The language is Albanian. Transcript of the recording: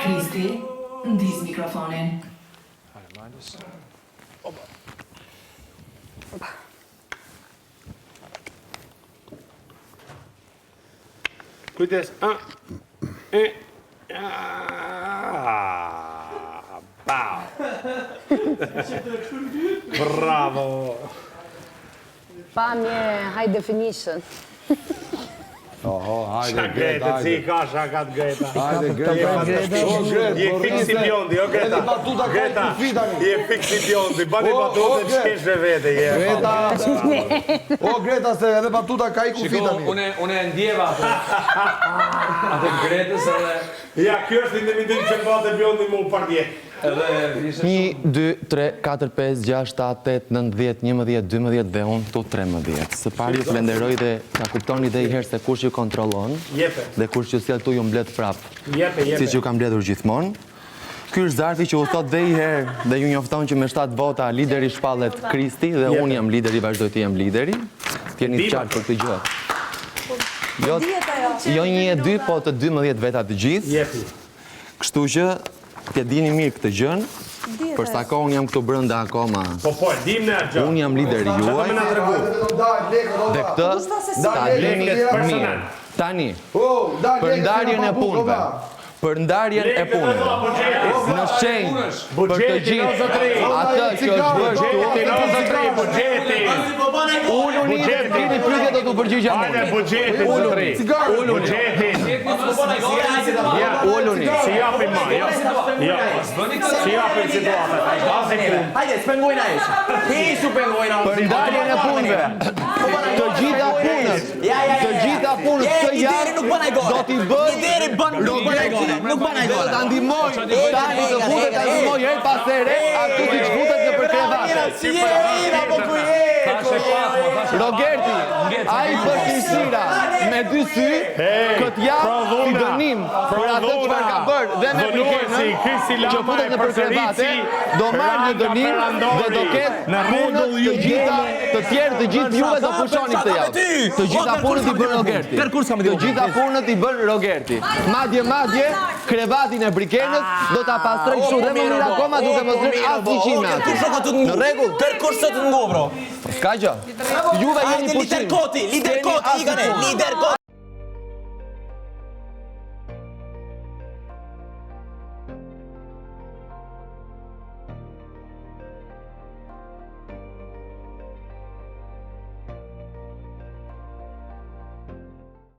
Kristi, ndis mikrofonin. Kujtes. Pau. Bravo. Pamje, high definition. Oho, hajde Greta, si ka shakat Greta. Hajde Greta. Je fiksi bjondi, o Greta. Greta, je fiksi bjondi. Bani batuta që kesh dhe vete. Greta. O Greta, se edhe batuta ka i kufi tani. Une e ndjeva atë Gretës edhe... Ja, kjo është indemitin që mbate bjondi mu partje. 1, 2, 3, 4, 5, 6, 7, 8, 9, 10, 11, 12 dhe unë këtu 13. Së pari ju falenderoj dhe ta kuptoni dhe i herë se kush ju kontrollon dhe kush ju sjell tu ju mbledh prap. Siç ju kam mbledhur gjithmonë. Ky është Zarfi që u thot dhe i herë dhe ju njofton që me 7 vota lideri shpallet Kristi dhe unë jam lideri, vazhdoj të jem lideri. T'jeni të qartë për këtë gjë. Jo 1 e 2, po të 12 veta të gjithë. Kështu që t'ja dini mirë këtë gjën, përsa ka unë jam këtu brënda akoma. Po, dim në atë gjë. Unë jam lideri juaj. Dhe këtë ta bleni mirë. Tani, për ndarjen e punëve. Për ndarjen e punëve. Në shenjë për të gjithë atë që është bërë këtu. Ulluni dhe t'kini pyetje do t'u përgjigja mund. Ulluni. Ulluni. Si japim ma, jo. Si japim situatët. Hajde, s'pengojna ishe. Hisu pengojna. Për ndarjen e punëve. Të gjitha punët. Të gjitha punët të janë do t'i bëjë Nuk bën ai gol. Ta ndihmoj, tani të futet ta ndihmoj her pas here, aty që futet në përkrevate. Rogerti, ai përfishira me 2 sy, këtë javë si dënim për atë çfarë ka bërë dhe me Brikenën që futet në përkrevate, do marrë një dënim dhe do ketë punët të gjitha të tjerë, të gjithë juve do pushoni këtë javë. Të gjitha punët i bën Rogerti. Të gjitha punët i bën Rogerti. Madje krevatin e Brikenës do ta pastroj kështu dhe më mirë akoma duke mos lënë asgjë me atë. Në rregull, Kërkush sot të ngopro. Ska gjë. Juve jeni pushim. Lider Koti, i kanë, lider Koti.